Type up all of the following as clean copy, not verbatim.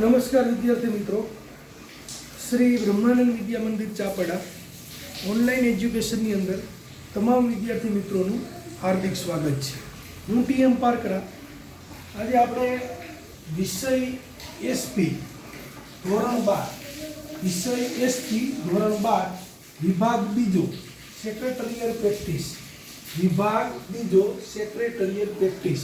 नमस्कार विद्यार्थी मित्रों, श्री ब्रह्मानंद विद्या मंदिर चापड़ा ऑनलाइन एज्युकेशन अंदर तमाम विद्यार्थी मित्रों हार्दिक स्वागत है। हूँ टीएम पारकरा। आज आपणे विषय एसपी धोरण 12 विषय एसपी धोरण 12 विभाग बीजो सेक्रेटरियल प्रेक्टिस विभाग बीजो सेक्रेटरियल प्रेक्टिस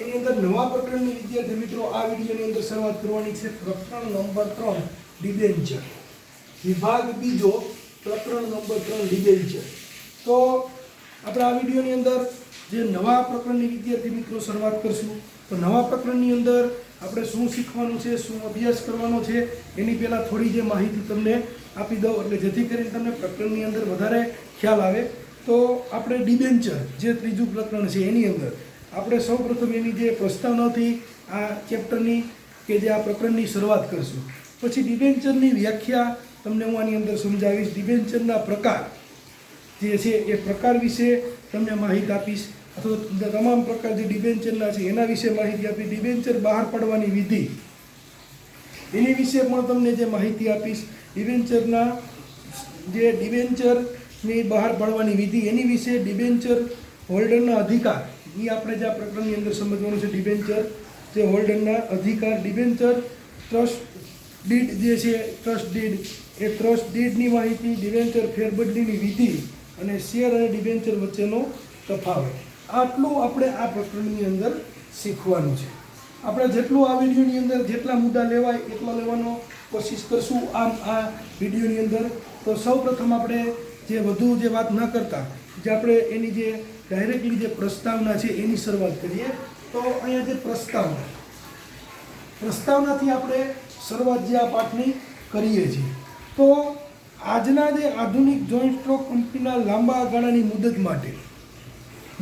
एनी अंदर नवा प्रकरणनी विद्यार्थी मित्रों आ विडियोनी अंदर शरूआत करवानी छे। प्रकरण नंबर 3 डिबेन्चर विभाग बीजो प्रकरण नंबर 3 डिबेन्चर। तो આપણે આ વિડિયોની અંદર જે નવા પ્રકરણની વિદ્યાર્થી મિત્રો શરૂઆત કરશું। તો નવા પ્રકરણની અંદર આપણે શું શીખવાનું છે, શું અભ્યાસ કરવાનો છે, એની પહેલાં થોડી જે માહિતી તમને આપી દઉં એટલે જેથી કરીને તમને પ્રકરણની અંદર વધારે ખ્યાલ આવે। તો આપણે ડિબેન્ચર જે ત્રીજું પ્રકરણ છે એની અંદર આપણે સૌપ્રથમ એની જે પ્રસ્તાવનાથી આ ચેપ્ટરની કે જે આ પ્રકરણની શરૂઆત કરશું। પછી ડિબેન્ચરની વ્યાખ્યા તમને હું આની અંદર સમજાવીશ। ડિબેન્ચરના પ્રકાર જે છે એ પ્રકાર વિશે તમને માહિતી આપીશ, અથવા તમામ પ્રકાર જે ડિબેન્ચરના છે એના વિશે માહિતી આપી। ડિબેન્ચર બહાર પાડવાની વિધિ એની વિશે પણ તમને જે માહિતી આપીશ। ડિબેન્ચરના જે ડિબેન્ચરની બહાર પાડવાની વિધિ એની વિશે ડિબેન્ચર હોલ્ડરના અધિકાર એ આપણે જે આ પ્રકરણની અંદર સમજવાનું છે। ડિબેન્ચર જે હોલ્ડરના અધિકાર, ડિબેન્ચર ટ્રસ્ટ ડીડ જે છે ટ્રસ્ટ ડીડ એ ટ્રસ્ટ ડીડની માહિતી, ડિબેન્ચર ફેરબદલીની વિધિ અને શેર અને ડિબેન્ચર વચ્ચેનો તફાવત, આટલું આપણે આ પ્રકરણની અંદર શીખવાનું છે। આપણે જેટલું આ વિડીયોની અંદર જેટલા મુદ્દા લેવાય એટલા લેવાનો કોશિશ કરશું આમ આ વિડીયોની અંદર। તો સૌપ્રથમ આપણે જે વધુ જે વાત ન કરતા જે આપણે એની જે ડાયરેક્ટલી જે પ્રસ્તાવના છે એની શરૂઆત કરીએ। તો અહીંયા જે પ્રસ્તાવનાથી આપણે શરૂઆત જે આ પાઠની કરીએ છીએ। તો આજના જે આધુનિક જોઈન્ટ સ્ટોક કંપનીના લાંબા ગાળાની મુદત માટે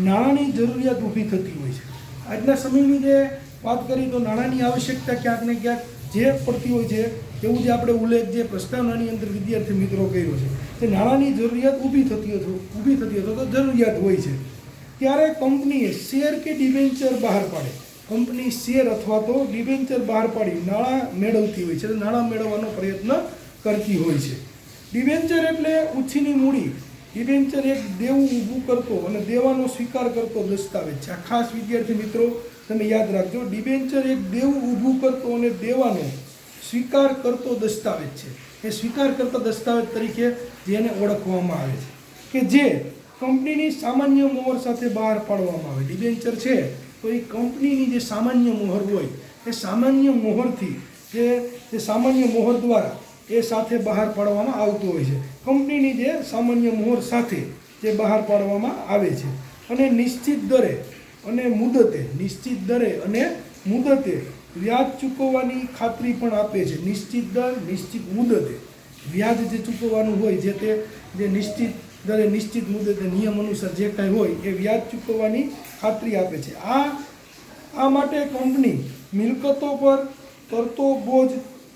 નાણાંની જરૂરિયાત ઊભી થતી હોય છે। આજના સમયની જે વાત કરીએ તો નાણાંની આવશ્યકતા ક્યાંક ને ક્યાંક જે પડતી હોય છે, એવું જે આપણે ઉલ્લેખ જે પ્રસ્તાવનાની અંદર વિદ્યાર્થી મિત્રો કર્યો છે કે નાણાંની જરૂરિયાત ઊભી થતી હતો તો જરૂરિયાત હોય છે, ત્યારે કંપનીએ શેર કે ડિબેન્ચર બહાર પાડે, કંપની શેર અથવા તો ડિબેન્ચર બહાર પાડી નાણાં મેળવતી હોય છે, નાણાં મેળવવાનો પ્રયત્ન કરતી હોય છે। ડિબેન્ચર એટલે ઉછીની મૂડી। ડિબેન્ચર એક દેવું ઊભું કરતો અને દેવાનો સ્વીકાર કરતો દસ્તાવેજ છે। આ ખાસ વિદ્યાર્થી મિત્રો તમે યાદ રાખજો, ડિબેન્ચર એક દેવું ઊભું કરતો અને દેવાનો સ્વીકાર કરતો દસ્તાવેજ છે। એ સ્વીકાર કરતા દસ્તાવેજ તરીકે જેને ઓળખવામાં આવે છે કે જે કંપનીની સામાન્ય મોહર સાથે બહાર પાડવામાં આવે। ડિબેન્ચર છે તો એ કંપનીની જે સામાન્ય મોહર હોય એ સામાન્ય મોહરથી જે સામાન્ય મોહર દ્વારા એ સાથે બહાર પાડવામાં આવતું હોય છે। કંપનીની જે સામાન્ય મોહર સાથે જે બહાર પાડવામાં આવે છે અને નિશ્ચિત દરે અને મુદતે વ્યાજ ચૂકવવાની ખાતરી પણ આપે છે। નિશ્ચિત દર, નિશ્ચિત મુદતે વ્યાજ જે ચૂકવવાનું હોય જે નિશ્ચિત દરે નિશ્ચિત મુદતે નિયમ અનુસાર જે કાંઈ હોય એ વ્યાજ ચૂકવવાની ખાતરી આપે છે। આ માટે કંપની મિલકતો પર તરતો બોજ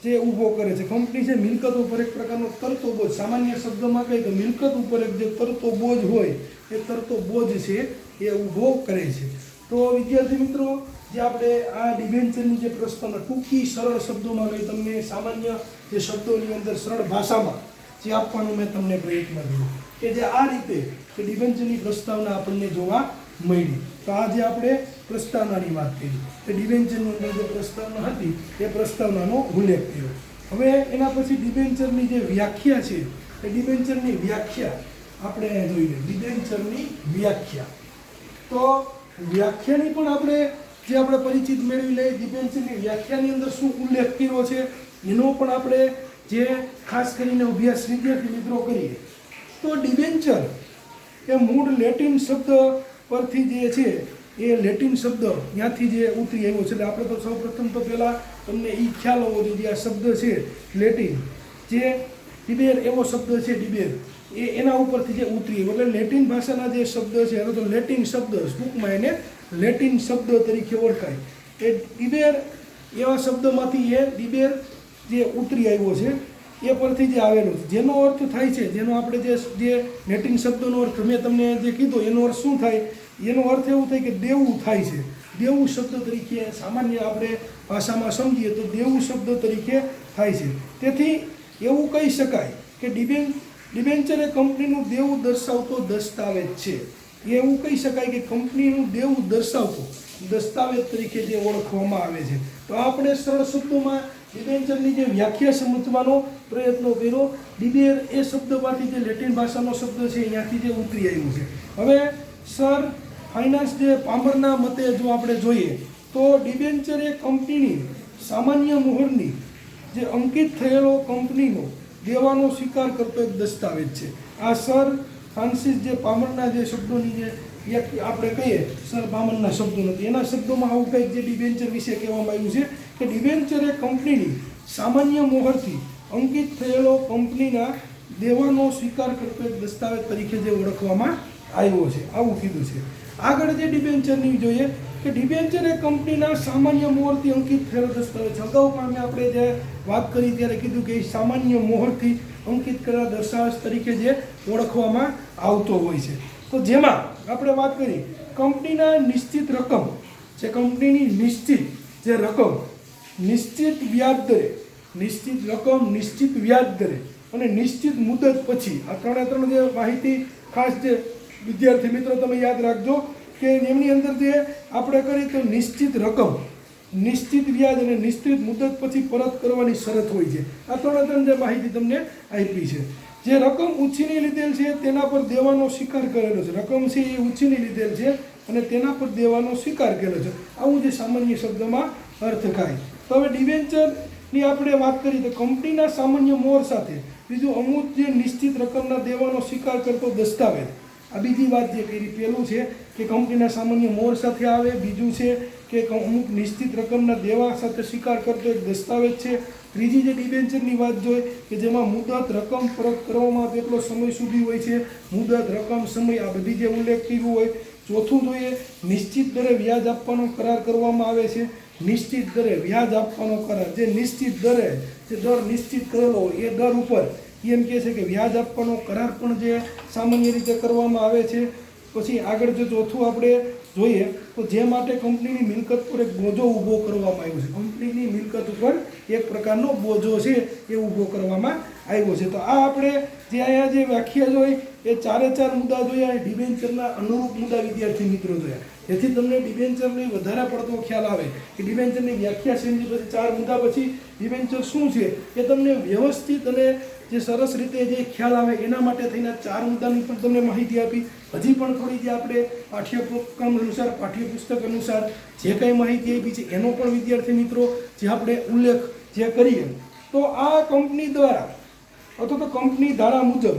જે ઊભો કરે છે। કંપની છે મિલકત ઉપર એક પ્રકારનો તરતો બોજ, સામાન્ય શબ્દમાં કહીએ તો મિલકત ઉપર એક જે તરતો બોજ હોય એ તરતો બોજ છે એ ઊભો કરે છે। તો વિદ્યાર્થી મિત્રો જે આપણે આ ડિબેન્ચરની જે પ્રસ્તાવના ટૂંકી સરળ શબ્દોમાં કહી તમને સામાન્ય જે શબ્દોની અંદર સરળ ભાષામાં જે આપવાનો મેં તમને પ્રયત્ન કર્યો કે જે આ રીતે કે ડિબેન્ચરની પ્રસ્તાવના આપણને જોવા મળી। તો આજે આપણે પ્રસ્તાવનાની વાત કરી કે ડિબેન્ચરની અંદર જે પ્રસ્તાવના હતી એ પ્રસ્તાવનાનો ઉલ્લેખ કર્યો। હવે એના પછી ડિબેન્ચરની જે વ્યાખ્યા છે એ ડિબેન્ચરની વ્યાખ્યા આપણે જોઈએ। ડિબેન્ચરની વ્યાખ્યા, તો વ્યાખ્યાની પણ આપણે પરિચિત મેળવી લઈએ। ડિબેન્ચરની વ્યાખ્યાની અંદર શું ઉલ્લેખ કર્યો છે એનો પણ આપણે જે ખાસ કરીને અભ્યાસ વિદ્યાર્થી મિત્રો કરીએ। તો ડિબેન્ચર એ મૂળ લેટિન શબ્દ પરથી જે છે એ લેટિન શબ્દ ત્યાંથી જે ઉતરી આવ્યો છે। એટલે આપણે તો સૌપ્રથમ તો પહેલાં તમને એ ખ્યાલ હોવો જોઈએ આ શબ્દ છે લેટિન, જે ડિબેર એવો શબ્દ છે ડિબેર એના ઉપરથી જે ઉતરી આવ્યો, એટલે લેટિન ભાષાના જે શબ્દ છે એનો તો લેટિન શબ્દ ટૂંકમાં એને લેટિન શબ્દ તરીકે ઓળખાય। એ ડિબેર એવા શબ્દમાંથી એ ડિબેર જે ઉતરી આવ્યો છે એ પરથી જે આવેલું છે, જેનો અર્થ થાય છે, જેનો આપણે જે લેટિન શબ્દનો અર્થ મેં તમને જે કીધો એનો અર્થ શું થાય? એનો અર્થ એવું થાય કે દેવું થાય છે. દેવું શબ્દ તરીકે સામાન્ય આપણે ભાષામાં સમજીએ તો દેવું શબ્દ તરીકે થાય છે. તેથી એવું કહી શકાય કે ડિબેન્ચર એ કંપનીનું દેવું દર્શાવતો દસ્તાવેજ છે. એવું કહી શકાય કે કંપનીનું દેવું દર્શાવતો દસ્તાવેજ તરીકે જે ઓળખવામાં આવે છે. તો આપણે સરળ શબ્દોમાં ડિબેન્ચરની જે વ્યાખ્યા સમજવાનો પ્રયત્ન કર્યો. ડિબેર એ શબ્દમાંથી જે લેટિન ભાષાનો શબ્દ છે અહીંયાથી જે ઉતરી આવ્યું છે. હવે સર ફાઇનાન્સ જે પામરના મતે જો આપણે જોઈએ તો ડિબેન્ચર એ કંપનીની સામાન્ય મોહરની જે અંકિત થયેલો કંપનીનો દેવાનો સ્વીકાર કરતો એક દસ્તાવેજ છે. આ સર ફ્રાન્સિસ જે પામરના જે શબ્દોની જે આપણે કહીએ સર પામરના શબ્દો નથી, એના શબ્દોમાં આવું કંઈક જે ડિબેન્ચર વિશે કહેવામાં આવ્યું છે કે ડિબેન્ચર એ કંપનીની સામાન્ય મોહરથી અંકિત થયેલો કંપનીના દેવાનો સ્વીકાર કરતો એક દસ્તાવેજ તરીકે જે ઓળખવામાં આવ્યો છે, આવું કીધું છે. આગળ જે ડિબેન્ચરની જોઈએ કે ડિબેન્ચર એ કંપનીના સામાન્ય મોહરથી અંકિત થયેલો દસ્તાવેજ છે. અગાઉ પણ આપણે જે વાત કરી ત્યારે કીધું કે સામાન્ય મોહરથી અંકિત કરેલા દસ્તાવેજ તરીકે જે ઓળખવામાં આવતો હોય છે. તો જેમાં આપણે વાત કરી કંપનીના નિશ્ચિત રકમ, જે કંપનીની નિશ્ચિત જે રકમ નિશ્ચિત વ્યાજ દરે, નિશ્ચિત રકમ નિશ્ચિત વ્યાજ દરે અને નિશ્ચિત મુદત પછી, આ ત્રણ જે માહિતી ખાસ જે વિદ્યાર્થી મિત્રો તમે યાદ રાખજો કે એમની અંદર જે આપણે કરીએ તો નિશ્ચિત રકમ, નિશ્ચિત વ્યાજ અને નિશ્ચિત મુદત પછી પરત કરવાની શરત હોય છે. આ ત્રણ જે માહિતી તમને આપી છે. જે રકમ ઉછીની લીધેલ છે તેના પર દેવાનો સ્વીકાર કરેલો છે. રકમ છે એ ઉછીની લીધેલ છે અને તેના પર દેવાનો સ્વીકાર કરેલો છે. આવું જે સામાન્ય શબ્દમાં અર્થ થાય. તો હવે ડિબેન્ચરની આપણે વાત કરીએ તો કંપનીના સામાન્ય મોહર સાથે બીજું અમુક જે નિશ્ચિત રકમના દેવાનો સ્વીકાર કરતો દસ્તાવેજ, આ બીજી વાત જે કરી. પહેલું છે કે કંપનીના સામાન્ય મોહર સાથે આવે, બીજું છે કે અમુક નિશ્ચિત રકમના દેવા સાથે સ્વીકાર કરતો એક દસ્તાવેજ છે. ત્રીજી જે ડિબેન્ચરની વાત જોઈએ કે જેમાં મુદત, રકમ પરત કરવામાં કેટલો સમય સુધી હોય છે, મુદત, રકમ, સમય આ બધી જે ઉલ્લેખ કર્યું હોય. ચોથું જોઈએ નિશ્ચિત દરે વ્યાજ આપવાનો કરાર કરવામાં આવે છે. નિશ્ચિત દરે વ્યાજ આપવાનો કરાર, જે નિશ્ચિત દરે જે દર નિશ્ચિત કરેલો હોય એ દર ઉપર એમ કહે છે કે વ્યાજ આપવાનો કરાર પણ જે સામાન્ય રીતે કરવામાં આવે છે. પછી આગળ જો ચોથું આપણે જોઈએ તો જે માટે કંપનીની મિલકત પર એક બોજો ઊભો કરવામાં આવ્યો છે. કંપનીની મિલકત ઉપર એક પ્રકારનો બોજો છે એ ઊભો કરવામાં આવ્યો છે. તો આ આપણે જે અહીંયા જે વ્યાખ્યા જોઈ એ ચારે ચાર મુદ્દા જોયા, ડિબેન્ચરના અનુરૂપ મુદ્દા વિદ્યાર્થી મિત્રો જોયા, જેથી તમને ડિબેન્ચરની વધારે પડતો ખ્યાલ આવે કે ડિબેન્ચરની વ્યાખ્યા સમજી પછી ચાર મુદ્દા પછી ડિબેન્ચર શું છે એ તમને વ્યવસ્થિત અને જે સરસ રીતે જે ખ્યાલ આવે એના માટે થઈને ચાર મુદ્દાની પણ તમને માહિતી આપી. હજી પણ થોડી જે આપણે પાઠ્યક્રમ અનુસાર, પાઠ્યપુસ્તક અનુસાર જે કંઈ માહિતી આપી છે એનો પણ વિદ્યાર્થી મિત્રો જે આપણે ઉલ્લેખ જે કરીએ તો આ કંપની દ્વારા અથવા તો કંપની ધારા મુજબ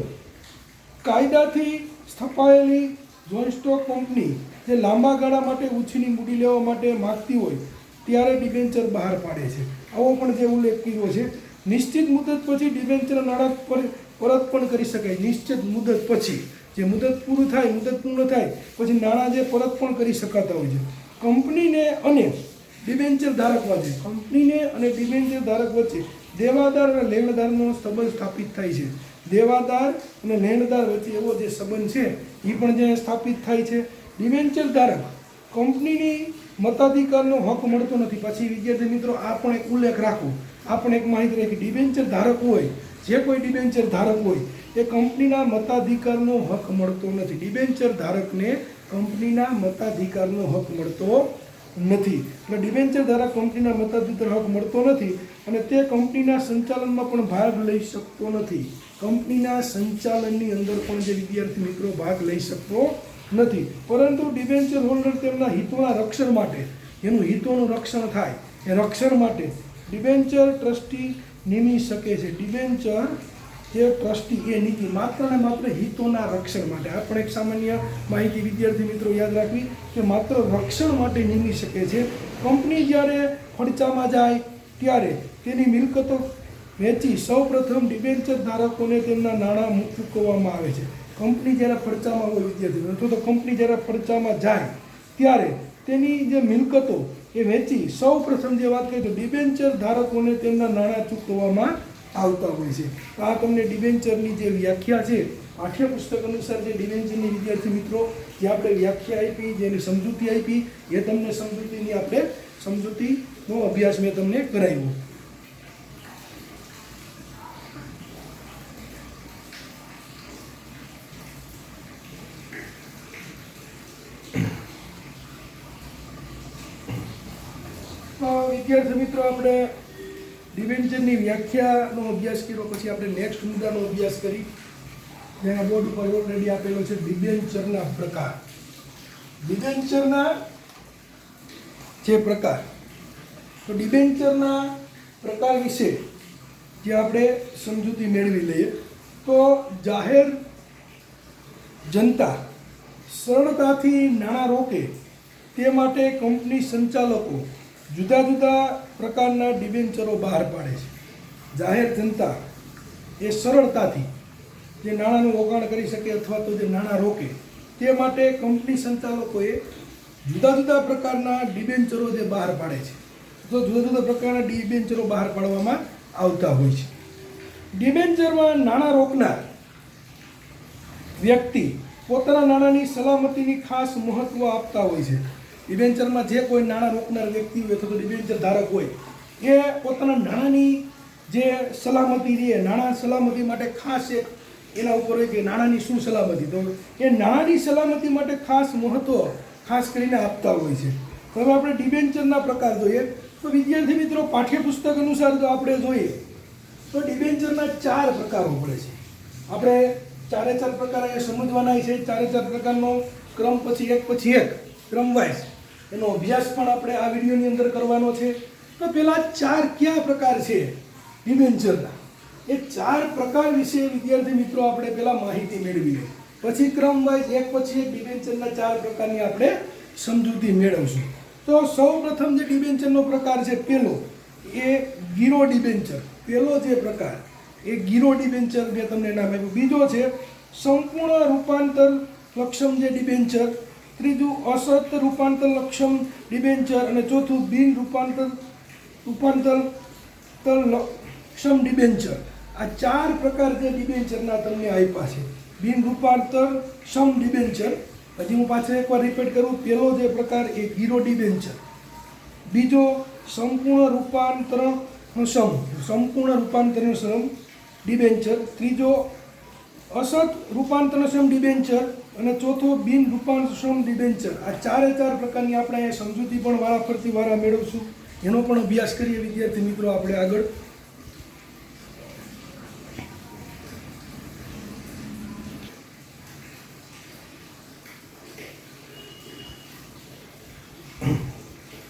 કાયદાથી સ્થપાયેલી જોઈન્ટ સ્ટોક કંપની જે લાંબા ગાળા માટે ઉછીની મૂડી લેવા માટે માગતી હોય ત્યારે ડિબેન્ચર બહાર પાડે છે. આવો પણ જે ઉલ્લેખ કર્યો છે. નિશ્ચિત મુદત પછી ડિબેન્ચર નાણાં પરત પણ કરી શકાય. નિશ્ચિત મુદત પછી જે મુદત પૂરું થાય, મુદત પૂર્ણ થાય પછી નાણાં જે પરત પણ કરી શકાતા હોય છે. કંપનીને અને ડિબેન્ચર ધારક વચ્ચે, કંપનીને અને ડિબેન્ચર ધારક વચ્ચે દેવાદાર અને લેણદારનો સંબંધ સ્થાપિત થાય છે. દેવાદાર અને લેણદાર વચ્ચે એવો જે સંબંધ છે એ પણ જે સ્થાપિત થાય છે. ડિબેન્ચર ધારક કંપનીની મતાધિકારનો હક મળતો નથી. પછી વિદ્યાર્થી મિત્રો આ પણ એક ઉલ્લેખ રાખો, આ પણ એક માહિતી રાખી. ડિબેન્ચર ધારક હોય, જે કોઈ ડિબેન્ચર ધારક હોય એ કંપનીના મતાધિકારનો હક મળતો નથી. ડિબેન્ચર ધારકને કંપનીના મતાધિકારનો હક મળતો નથી. એટલે ડિબેન્ચર ધારક કંપનીના મતાધિકાર હક મળતો નથી અને તે કંપનીના સંચાલનમાં પણ ભાગ લઈ શકતો નથી. કંપનીના સંચાલનની અંદર પણ જે વિદ્યાર્થી મિત્રો ભાગ લઈ શકતો નથી. પરંતુ ડિબેન્ચર હોલ્ડર તેમના હિતોના રક્ષણ માટે, એનું હિતોનું રક્ષણ થાય એ રક્ષણ માટે ડિબેન્ચર ટ્રસ્ટી નિમી શકે છે. ડિબેન્ચર જે ટ્રસ્ટી એ નીતિ માત્ર ને માત્ર હિતોના રક્ષણ માટે. આ પણ એક સામાન્ય માહિતી વિદ્યાર્થી મિત્રો યાદ રાખવી કે માત્ર રક્ષણ માટે નિમી શકે છે. કંપની જ્યારે ફડચામાં જાય ત્યારે તેની મિલકતો વેચી સૌપ્રથમ ડિબેન્ચર ધારકોને તેમના નાણાં ચૂકવવામાં આવે છે. કંપની જ્યારે ફડચામાં હોય વિદ્યાર્થી અથવા તો કંપની જ્યારે ફડચામાં જાય ત્યારે તેની જે મિલકતો એ વેચી સૌપ્રથમ જે વાત કરીએ તો ડિબેન્ચર ધારકોને તેમના નાણાં ચૂકવવામાં આવતા હોય છે. આ તમને ડિબેન્ચરની જે વ્યાખ્યા છે પાઠ્યપુસ્તક અનુસાર જે ડિબેન્ચરની વિદ્યાર્થી મિત્રો જે આપણે વ્યાખ્યા આપી, જેની સમજૂતી આપી, એ તમને સમજૂતીની આપણે સમજૂતીનો અભ્યાસ મેં તમને કરાવ્યો. વિદ્યાર્થી મિત્રો આપણે ડિબેન્ચરની વ્યાખ્યાનો અભ્યાસ કર્યો પછી આપણે નેક્સ્ટ મુદ્દાનો અભ્યાસ કરી જેના બોર્ડ ઉપર ઓલરેડી આપેલો છે ડિબેન્ચરના પ્રકાર. ડિબેન્ચરના જે પ્રકાર, તો ડિબેન્ચરના પ્રકાર વિશે જે આપણે સમજૂતી મેળવી લઈએ તો જાહેર જનતા સરળતાથી નાણાં રોકે તે માટે કંપની સંચાલકો જુદા જુદા પ્રકારના ડિબેન્ચરો બહાર પાડે છે. જાહેર જનતા એ સરળતાથી જે નાણાંનું રોકાણ કરી શકે અથવા તો જે નાણાં રોકે તે માટે કંપની સંચાલકોએ જુદા જુદા પ્રકારના ડિબેન્ચરો જે બહાર પાડે છે, તો જુદા જુદા પ્રકારના ડિબેન્ચરો બહાર પાડવામાં આવતા હોય છે. ડિબેન્ચરમાં નાણાં રોકનાર વ્યક્તિ પોતાના નાણાંની સલામતીની ખાસ મહત્વ આપતા હોય છે. ડિબેન્ચરમાં જે કોઈ નાણાં રોકનાર વ્યક્તિ હોય અથવા તો ડિબેન્ચર ધારક હોય એ પોતાના નાણાંની જે સલામતી છે, નાણાં સલામતી માટે ખાસ એક એના ઉપર હોય કે નાણાંની શું સલામતી, તો એ નાણાંની સલામતી માટે ખાસ મહત્વ ખાસ કરીને આપતા હોય છે. તો હવે આપણે ડિબેન્ચરના પ્રકાર જોઈએ તો વિદ્યાર્થી મિત્રો પાઠ્યપુસ્તક અનુસાર જો આપણે જોઈએ તો ડિબેન્ચરના 4 પ્રકારો પડે છે. આપણે 4 પ્રકાર એ સમજવાના છે. 4 પ્રકારનો ક્રમ પછી એક ક્રમવાઇઝ એનો અભ્યાસ પણ આપણે આ વિડીયોની અંદર કરવાનો છે. તો પહેલા 4 કયા પ્રકાર છે ડિબેન્ચરના, એ 4 પ્રકાર વિશે વિદ્યાર્થી મિત્રો આપણે પહેલા માહિતી મેળવી લઈએ, પછી ક્રમવાઇઝ એક પછી એક ડિબેન્ચરના 4 પ્રકારની આપણે સમજૂતી મેળવશું. તો સૌ પ્રથમ જે ડિબેન્ચરનો પ્રકાર છે પહેલો એ ગીરો ડિબેન્ચર. પહેલો જે પ્રકાર એ ગીરો ડિબેન્ચર મેં તમને નામ આપ્યું. બીજો છે સંપૂર્ણ રૂપાંતર લક્ષમ જે ડિબેન્ચર, ત્રીજું અસત રૂપાંતર લક્ષમ ડિબેન્ચર અને ચોથું બિન રૂપાંતર લક્ષમ ડિબેન્ચર. આ 4 પ્રકાર જે ડિબેન્ચરના તમને આપ્યા છે. બિન રૂપાંતર સમ ડિબેન્ચર, હજી હું પાછળ એકવાર રિપીટ કરું, પહેલો જે પ્રકાર એ ગીરો ડિબેન્ચર, બીજો સંપૂર્ણ રૂપાંતર સમ ડિબેન્ચર, ત્રીજો અસત રૂપાંતરક્ષમ ડિબેન્ચર અને ચોથો બિન રૂપાંતરક્ષમ ડિબેન્ચર. આ 4 પ્રકારની આપણે અહીંયા સમજૂતી પણ વારાફરતી વારા મેળવશું, એનો પણ અભ્યાસ કરીએ વિદ્યાર્થી મિત્રો આપણે આગળ.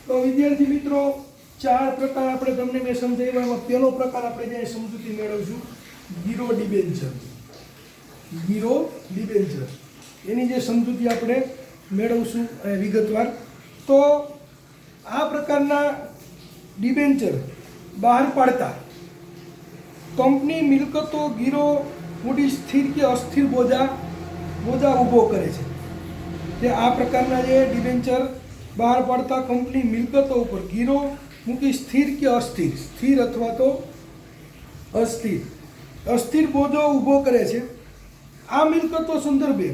તો વિદ્યાર્થી મિત્રો 4 પ્રકાર આપણે તમને મેં સમજાવ્યા. એમાં પહેલો પ્રકાર આપણે જે સમજૂતી મેળવશું ગીરો ડિબેન્ચર. ગીરો ડિબેન્ચર એની જે સમજૂતી આપણે મેળવશું વિગતવાર. તો આ પ્રકારના ડિબેન્ચર બહાર પાડતા કંપની મિલકતો ગીરો મૂડી સ્થિર કે અસ્થિર બોજા ઊભો કરે છે. તે આ પ્રકારના જે ડિબેન્ચર બહાર પાડતા કંપની મિલકતો ઉપર ગીરો મૂકી સ્થિર કે અસ્થિર, સ્થિર અથવા તો અસ્થિર બોજો ઊભો કરે છે. આ મિલકતો સંદર્ભે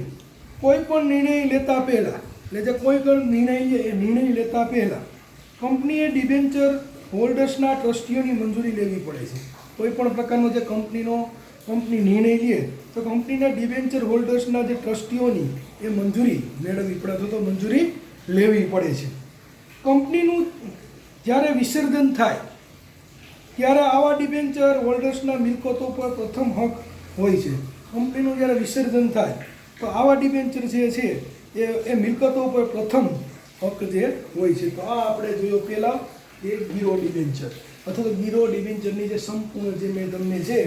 કોઈ પણ નિર્ણય લેતા પહેલાં, એટલે જે કોઈ પણ નિર્ણય લે એ નિર્ણય લેતા પહેલાં કંપનીએ ડિબેન્ચર હોલ્ડર્સના ટ્રસ્ટીઓની મંજૂરી લેવી પડે છે. કોઈ પણ પ્રકારનો જે કંપની નિર્ણય લે તો કંપનીના ડિબેન્ચર હોલ્ડર્સના જે ટ્રસ્ટીઓની એ મંજૂરી મેળવવી પડે અથવા તો મંજૂરી લેવી પડે છે. કંપનીનું જ્યારે વિસર્જન થાય ત્યારે આવા ડિબેન્ચર હોલ્ડર્સના મિલકતો પર પ્રથમ હક હોય છે. કંપનીનું જ્યારે વિસર્જન થાય તો આવા ડિબેન્ચર જે છે એ મિલકતો ઉપર પ્રથમ હક જે હોય છે. તો આ આપણે જોયો પહેલાં એ ગીરો ડિબેન્ચર અથવા તો ગીરો ડિબેન્ચરની જે સંપૂર્ણ જે મેં તમને છે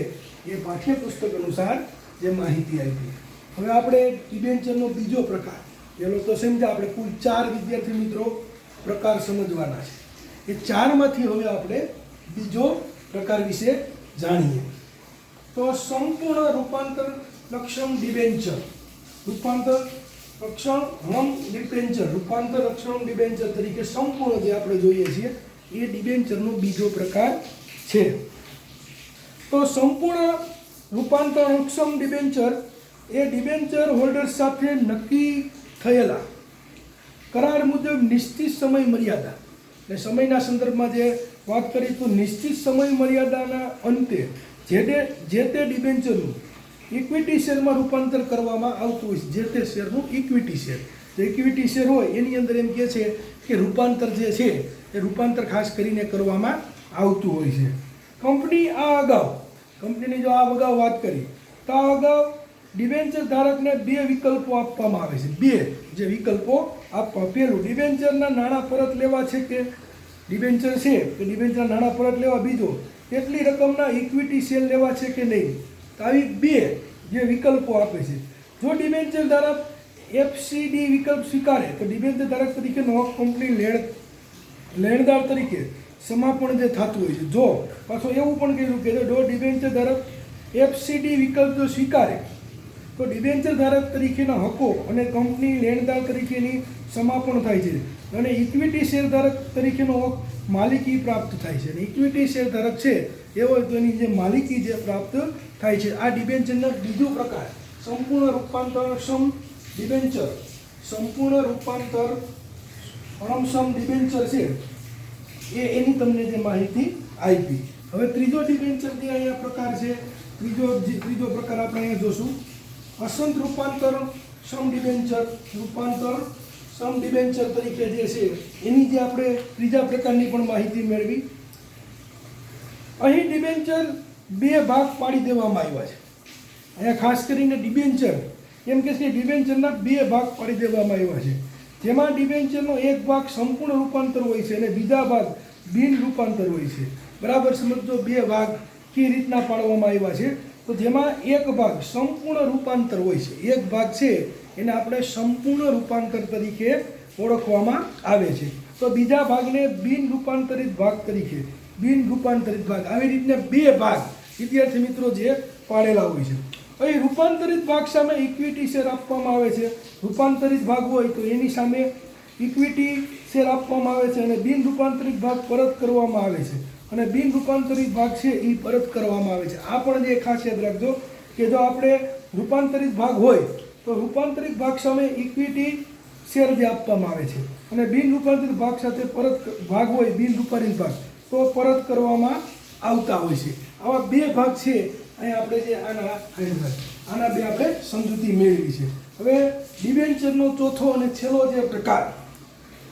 એ પાઠ્યપુસ્તક અનુસાર જે માહિતી આપી. હવે આપણે ડિબેન્ચરનો બીજો પ્રકાર, પહેલો તો સમજ્યા આપણે કુલ 4 વિદ્યાર્થી મિત્રો પ્રકાર સમજવાના છે. એ 4માંથી હવે આપણે બીજો પ્રકાર વિશે જાણીએ. તો સંપૂર્ણ રૂપાંતર લક્ષમ ડિબેન્ચર. રૂપાંતર લક્ષમ ડિબેન્ચર તરીકે સંપૂર્ણ જે આપણે જોઈએ છીએ એ ડિબેન્ચરનો બીજો પ્રકાર છે. તો સંપૂર્ણ રૂપાંતરણક્ષમ ડિબેન્ચર એ ડિબેન્ચર હોલ્ડર સાથે નક્કી થયેલા કરાર મુજબ નિશ્ચિત સમય મર્યાદા અને સમયના સંદર્ભમાં જે વાત કરી તો નિશ્ચિત સમય મર્યાદાના અંતે જે તે ડિબેન્ચરનું ઇક્વિટી શેરમાં રૂપાંતર કરવામાં આવતું હોય છે. જે તે શેરનું ઇક્વિટી શેર, જે ઇક્વિટી શેર હોય એની અંદર એમ કહે છે કે રૂપાંતર જે છે એ રૂપાંતર ખાસ કરીને કરવામાં આવતું હોય છે. કંપનીની જો આ અગાઉ વાત કરી તો આ અગાઉ ડિબેન્ચર ધારકને બે વિકલ્પો આપવામાં આવે છે. બે જે વિકલ્પો આપવા, પહેલું ડિબેન્ચરના નાણાં પરત લેવા છે કે ડિબેન્ચર છે કે ડિબેન્ચરના નાણાં પરત લેવા, બીજો કેટલી રકમના ઇક્વિટી શેર લેવા છે કે નહીં. તો આવી બે જે વિકલ્પો આપે છે. જો ડિબેન્ચર ધારક એફસીડી વિકલ્પ સ્વીકારે તો ડિબેન્ચર ધારક તરીકેનો હક કંપની લેણદાર તરીકે સમાપન જે થતું હોય છે. જો પાછું એવું પણ કીધું કે જો ડિબેન્ચર ધારક એફસીડી વિકલ્પ જો સ્વીકારે તો ડિબેન્ચર ધારક તરીકેના હકો અને કંપની લેણદાર તરીકેની સમાપન થાય છે અને ઇક્વિટી શેર ધારક તરીકેનો હક માલિકી પ્રાપ્ત થાય છે. અને ઇક્વિટી શેર ધારક છે એવો તો એની જે માલિકી જે પ્રાપ્ત થાય છે. આ ડિબેન્ચરના બીજો પ્રકાર સંપૂર્ણ રૂપાંતરક્ષમ ડિબેન્ચર, સંપૂર્ણ રૂપાંતરક્ષમ ડિબેન્ચર છે એની તમને જે માહિતી આપી. હવે ત્રીજો ડિબેન્ચરની અહીંયા પ્રકાર છે. ત્રીજો પ્રકાર આપણે અહીંયા જોશું અસંત રૂપાંતરક્ષમ ડિબેન્ચર. રૂપાંતરક્ષમ ડિબેન્ચર તરીકે જે છે એની જે આપણે ત્રીજા પ્રકારની પણ માહિતી મેળવી. અહીં ડિબેન્ચર બે ભાગ પાડી દેવામાં આવ્યા છે. અહીંયા ખાસ કરીને ડિબેન્ચર એમ કે છે ડિબેન્ચરના બે ભાગ પાડી દેવામાં આવ્યા છે. જેમાં ડિબેન્ચરનો એક ભાગ સંપૂર્ણ રૂપાંતર હોય છે અને બીજા ભાગ બિન રૂપાંતર હોય છે. બરાબર સમજો, બે ભાગ કઈ રીતના પાડવામાં આવ્યા છે તો જેમાં એક ભાગ સંપૂર્ણ રૂપાંતર હોય છે, એક ભાગ છે એને આપણે સંપૂર્ણ રૂપાંતર તરીકે ઓળખવામાં આવે છે. તો બીજા ભાગને બિન રૂપાંતરિત ભાગ તરીકે, બિન રૂપાંતરિત ભાગ, આવી રીતના બે ભાગ વિદ્યાર્થી મિત્રો જે પાડેલા હોય છે. અહીં રૂપાંતરિત ભાગ સામે ઇક્વિટી શેર આપવામાં આવે છે. રૂપાંતરિત ભાગ હોય તો એની સામે ઇક્વિટી શેર આપવામાં આવે છે અને બિન રૂપાંતરિત ભાગ પરત કરવામાં આવે છે. અને બિન રૂપાંતરિત ભાગ છે એ પરત કરવામાં આવે છે. આ પણ જે ખાસ યાદ રાખજો કે જો આપણે રૂપાંતરિત ભાગ હોય તો રૂપાંતરિત ભાગ સામે ઇક્વિટી શેર જે આપવામાં આવે છે અને બિન રૂપાંતરિત ભાગ સાથે પરત ભાગ હોય, બિન રૂપાંતરિત ભાગ તો પરત કરવામાં આવતા હોય છે. આવા બે ભાગ છે. અહીં આપણે જે આના બે આપણે સમજૂતી મેળવી છે. હવે ડિબેન્ચરનો ચોથો અને છેલ્લો જે પ્રકાર,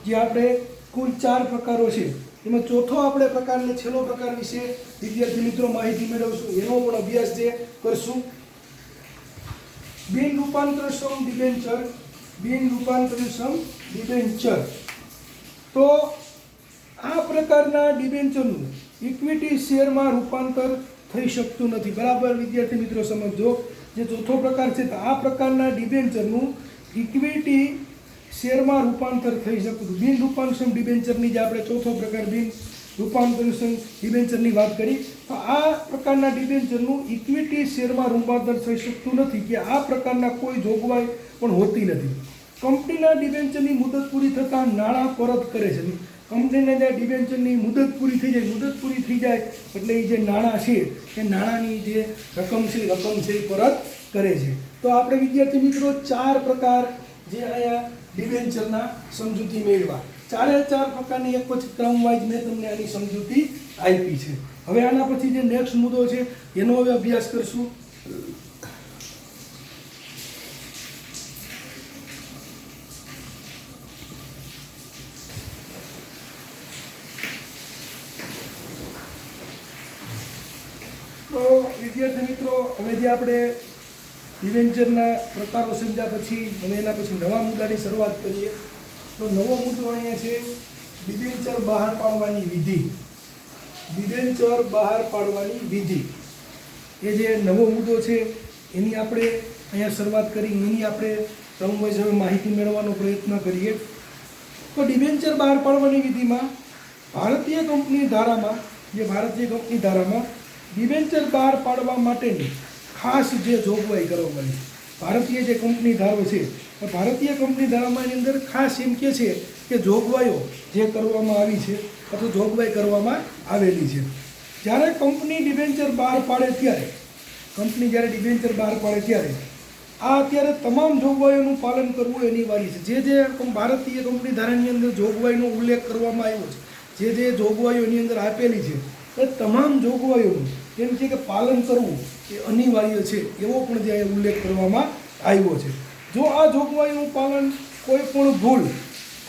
જે આપણે કુલ 4 પ્રકારો છે એમાં ચોથો આપણે પ્રકાર અને છેલ્લો પ્રકાર વિશે વિદ્યાર્થી મિત્રો માહિતી મેળવશું, એનો પણ અભ્યાસ જે કરશું. બિન રૂપાંતરક્ષમ ડિબેન્ચર. બિન રૂપાંતરક્ષમ ડિબેન્ચર તો આ પ્રકારના ડિબેન્ચરનું ઇક્વિટી શેરમાં રૂપાંતર થઈ શકતું નથી. બરાબર વિદ્યાર્થી મિત્રો સમજો, જે ચોથો પ્રકાર છે તો આ પ્રકારના ડિબેન્ચરનું ઇક્વિટી શેરમાં રૂપાંતર થઈ શકતું. બિન રૂપાંતરક્ષમ ડિબેન્ચરની જે આપણે ચોથો પ્રકાર બિન રૂપાંતરક્ષમ ડિબેન્ચરની વાત કરી તો આ પ્રકારના ડિબેન્ચરનું ઇક્વિટી શેરમાં રૂપાંતર થઈ શકતું નથી કે આ પ્રકારના કોઈ જોગવાઈ પણ હોતી નથી. કંપનીના ડિબેન્ચરની મુદત પૂરી થતાં નાણાં પરત કરે છે. કંપનીને જે ડિબેન્ચરની મુદત પૂરી થઈ જાય એટલે એ જે નાણાં છે એ નાણાંની જે રકમ છે એ પરત કરે છે. તો આપણે વિદ્યાર્થી મિત્રો 4 પ્રકાર જે અહીંયા ડિબેન્ચરના સમજૂતી મેળવા, 4 પ્રકારની એક પછી ક્રમવાઇઝ મેં તમને આની સમજૂતી આપી છે. હવે આના પછી જે નેક્સ્ટ મુદ્દો છે એનો હવે અભ્યાસ કરશું. તો વિદ્યાર્થી મિત્રો હવે જે આપણે ડિબેન્ચરના પ્રકારો સમજ્યા પછી હવે એના પછી નવા મુદ્દાની શરૂઆત કરીએ. તો નવો મુદ્દો અહીંયા છે ડિબેન્ચર બહાર પાડવાની વિધિ. ડિબેન્ચર બહાર પાડવાની વિધિ એ જે નવો મુદ્દો છે એની આપણે અહીંયા શરૂઆત કરી, એની આપણે ક્રમવાઇઝ હવે માહિતી મેળવવાનો પ્રયત્ન કરીએ. તો ડિબેન્ચર બહાર પાડવાની વિધિમાં ભારતીય કંપની ધારામાં ડિબેન્ચર બહાર પાડવા માટેની ખાસ જે જોગવાઈ કરવામાં આવી છે. ભારતીય જે કંપની ધારો છે ભારતીય કંપની ધારામાં એની અંદર ખાસ એમ કહે છે કે જોગવાઈઓ જે કરવામાં આવી છે અથવા જોગવાઈ કરવામાં આવેલી છે. જ્યારે કંપની ડિબેન્ચર બહાર પાડે ત્યારે આ અત્યારે તમામ જોગવાઈઓનું પાલન કરવું અનિવાર્ય છે. જે ભારતીય કંપની ધારાની અંદર જોગવાઈનો ઉલ્લેખ કરવામાં આવ્યો છે, જે જોગવાઈઓ એની અંદર આપેલી છે, એ તમામ જોગવાઈઓનું એમ છે કે પાલન કરવું એ અનિવાર્ય છે, એવો પણ જે ઉલ્લેખ કરવામાં આવ્યો છે. જો આ જોગવાઈનું પાલન કોઈ પણ ભૂલ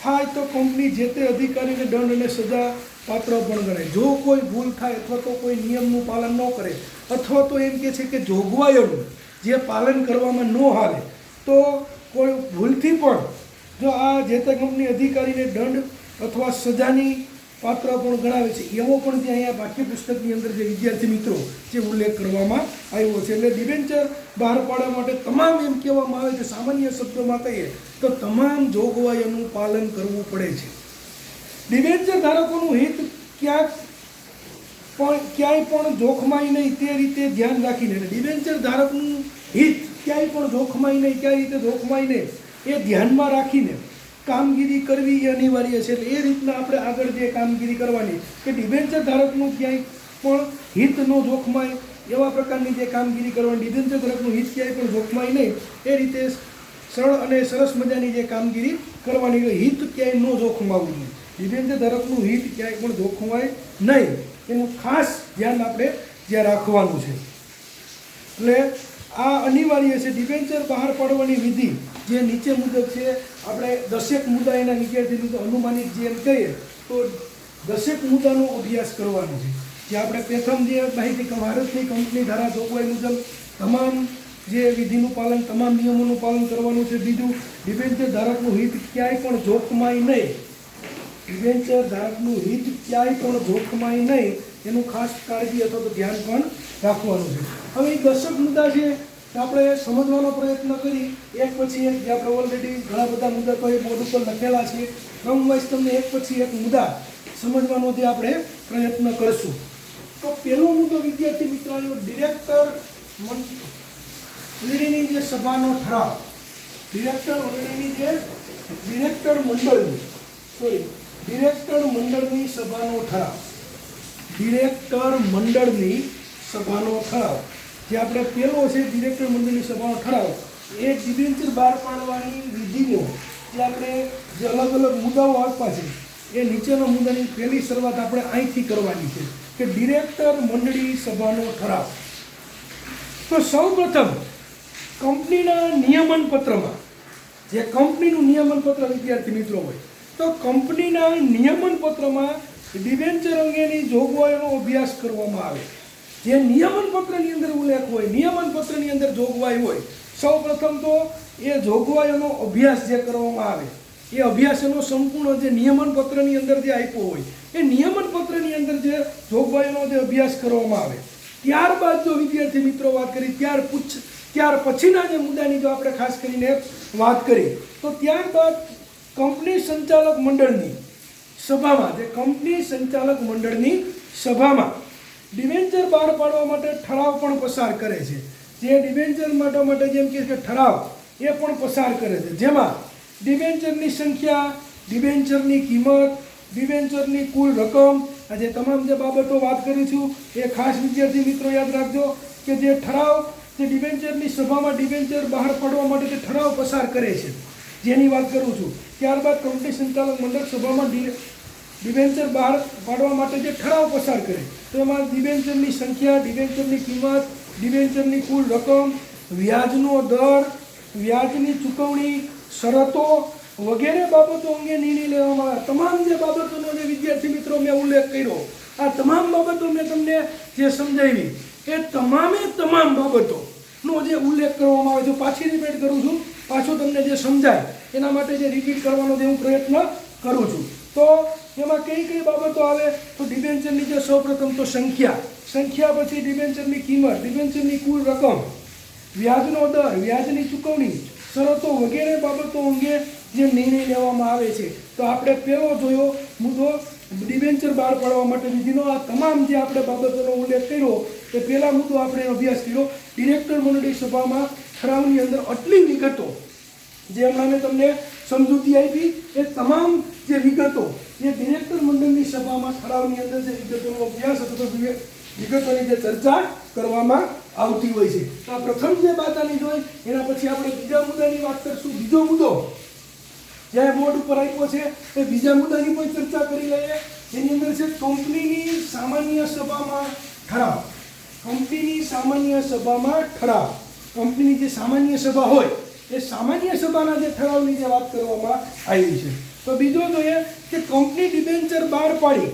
થાય તો કંપની જે તે અધિકારીને દંડ અને સજા પાત્ર પણ ગણાય. જો કોઈ ભૂલ થાય અથવા તો કોઈ નિયમનું પાલન ન કરે અથવા તો એમ કે છે કે જોગવાઈઓનું જે પાલન કરવામાં ન આવે તો કોઈ ભૂલથી પણ જો આ જે તે કંપની અધિકારીને દંડ અથવા સજાની પાત્ર પણ ગણાવે છે, એવો પણ જે અહીંયા પાઠ્યપુસ્તકની અંદર જે વિદ્યાર્થી મિત્રો જે ઉલ્લેખ કરવામાં આવ્યો છે. એટલે ડિબેન્ચર બહાર પાડવા માટે તમામ એમ કહેવામાં આવે છે, સામાન્ય શબ્દોમાં કહીએ તો તમામ જોગવાઈઓનું પાલન કરવું પડે છે. ડિબેન્ચર ધારકોનું હિત ક્યાંય પણ જોખમાય નહીં તે રીતે ધ્યાન રાખીને, ડિબેન્ચર ધારકનું હિત ક્યાંય પણ જોખમાય નહીં, કઈ રીતે જોખમાય નહીં એ ધ્યાનમાં રાખીને કામગીરી કરવી એ અનિવાર્ય છે. એટલે એ રીતના આપણે આગળ જે કામગીરી કરવાની કે ડિબેન્ચર ધારકનું ક્યાંય પણ હિત ન જોખમાય એવા પ્રકારની જે કામગીરી કરવાની, ડિબેન્ચર ધારકનું હિત ક્યાંય પણ જોખમાય નહીં એ રીતે સરળ અને સરસ મજાની જે કામગીરી કરવાની, હિત ક્યાંય ન જોખમાવવું નહીં, ડિબેન્ચર ધારકનું હિત ક્યાંય પણ જોખમાય નહીં એનું ખાસ ધ્યાન આપણે જ્યાં રાખવાનું છે. એટલે આ અનિવાર્ય છે. ડિબેન્ચર બહાર પાડવાની વિધિ જે નીચે મુજબ છે. આપણે 10 મુદ્દા એના વિદ્યાર્થી મિત્રો અનુમાનિત જે એમ કહીએ તો 10 મુદ્દાનો અભ્યાસ કરવાનો છે. જે આપણે પ્રથમ જે માહિતી કે ભારતની કંપની ધારા જોગવાઈ મુજબ તમામ જે વિધિનું પાલન, તમામ નિયમોનું પાલન કરવાનું છે. બીજું, ડિબેન્ચર ધારકનું હિત ક્યાંય પણ જોખમાય નહીં, ડિબેન્ચર ધારકનું હિત ક્યાંય પણ જોખમાય નહીં એનું ખાસ કાળજી અથવા તો ધ્યાન પણ રાખવાનું છે. હવે એ 10 મુદ્દા છે આપણે સમજવાનો પ્રયત્ન કરી એક પછી એક. જે આપણે ઓલરેડી ઘણા બધા મુદ્દા તો એ બોર્ડ ઉપર લખેલા છે, ક્રમ વાઇઝ તમને એક પછી એક મુદ્દા સમજવાનો જે આપણે પ્રયત્ન કરશું. તો પહેલો મુદ્દો વિદ્યાર્થી મિત્રો, ડિરેક્ટર મંડળની જે સભાનો ઠરાવ, ડિરેક્ટર મંડળની સભાનો ઠરાવ, ડિરેક્ટર મંડળની સભાનો ઠરાવ જે આપણે પહેલો છે ડિરેક્ટર મંડળની સભાનો ઠરાવ, એ ડિબેન્ચર બહાર પાડવાની વિધિનો જે આપણે જે અલગ અલગ મુદ્દાઓ આપ્યા છે એ નીચેના મુદ્દાની પહેલી શરૂઆત આપણે અહીંથી કરવાની છે કે ડિરેક્ટર મંડળી સભાનો ઠરાવ. તો સૌપ્રથમ કંપનીના નિયમન પત્રમાં, જે કંપનીનું નિયમન પત્ર વિદ્યાર્થી મિત્રો હોય તો કંપનીના નિયમન પત્રમાં ડિબેન્ચર અંગેની જોગવાઈઓનો અભ્યાસ કરવામાં આવે. જે નિયમન પત્રની અંદર ઉલ્લેખ હોય, નિયમન પત્રની અંદર જોગવાઈ હોય, સૌપ્રથમ તો એ જોગવાઈઓનો અભ્યાસ જે કરવામાં આવે એ અભ્યાસ એનો સંપૂર્ણ જે નિયમન પત્રની અંદર જે આપ્યો હોય એ નિયમન પત્રની અંદર જે જોગવાઈનો જે અભ્યાસ કરવામાં આવે. ત્યારબાદ જો વિદ્યાર્થી મિત્રો વાત કરી ત્યાર પછીના જે મુદ્દાની જો આપણે ખાસ કરીને વાત કરી તો ત્યારબાદ કંપની સંચાલક મંડળની સભામાં, જે કંપની સંચાલક મંડળની સભામાં ડિબેન્ચર બહાર પાડવા માટે ઠરાવ પણ પસાર કરે છે. જે ડિબેન્ચર માટે જેમ કે ઠરાવ એ પણ પસાર કરે છે, જેમાં ડિબેન્ચરની સંખ્યા, ડિબેન્ચરની કિંમત, ડિબેન્ચરની કુલ રકમ, આ જે તમામ જે બાબતો વાત કરું છું એ ખાસ વિદ્યાર્થી મિત્રો યાદ રાખજો કે જે ઠરાવ જે ડિબેન્ચરની સભામાં ડિબેન્ચર બહાર પાડવા માટે જે ઠરાવ પસાર કરે છે જેની વાત કરું છું. ત્યારબાદ કંપની સંચાલક મંડળ સભામાં ડિબેન્ચર બહાર પાડવા માટે જે ઠરાવ પસાર કરે તો એમાં ડિબેન્ચરની સંખ્યા, ડિબેન્ચરની કિંમત, ડિબેન્ચરની કુલ રકમ, વ્યાજનો દર, વ્યાજની ચૂકવણી, શરતો વગેરે બાબતો અંગે નિર્ણય લેવામાં આવે. તમામ જે બાબતોનો જે વિદ્યાર્થી મિત્રો મેં ઉલ્લેખ કર્યો, આ તમામ બાબતો મેં તમને જે સમજાવી એ તમામ બાબતોનો જે ઉલ્લેખ કરવામાં આવે છે. પાછી રિપીટ કરું છું, પાછું તમને જે સમજાય એના માટે જે રિપીટ કરવાનો જે હું પ્રયત્ન કરું છું. તો એમાં કઈ બાબતો આવે તો ડિબેન્ચરની જે સૌપ્રથમ તો સંખ્યા, પછી ડિબેન્ચરની કિંમત, ડિબેન્ચરની કુલ રકમ, વ્યાજનો દર, વ્યાજની ચૂકવણી, શરતો વગેરે બાબતો અંગે જે નિર્ણય લેવામાં આવે છે. તો આપણે પહેલો જોયો મુદ્દો ડિબેન્ચર બહાર પાડવા માટે વિધિનો. આ તમામ જે આપણે બાબતોનો ઉલ્લેખ કર્યો એ પહેલા મુદ્દો આપણે અભ્યાસ કર્યો. ડિરેક્ટર મંડળી સભામાં ઠરાવની અંદર આટલી વિગતો જે હમણાં મેં તમને સમજૂતી આપી એ તમામ જે વિગતો એ ડિરેક્ટર મંડળની સભામાં ઠરાવની અંદર જે વિગતોનો અભ્યાસ અથવા તો વિગતોની જે ચર્ચા કરવામાં આવતી હોય છે. તો આ પ્રથમ જે વાત આની જોઈ એના પછી આપણે બીજા મુદ્દાની વાત કરશું. બીજો મુદ્દો જે બોર્ડ ઉપર આપ્યો છે એ બીજા મુદ્દાની પણ ચર્ચા કરી લઈએ. એની અંદર છે કંપનીની સામાન્ય સભામાં ઠરાવ. કંપનીની સામાન્ય સભામાં ઠરાવ. કંપનીની જે સામાન્ય સભા હોય એ સામાન્ય સભાના જે ઠરાવની જે વાત કરવામાં આવી છે. તો બીજો જોઈએ કે કંપની ડિબેન્ચર બહાર પાડી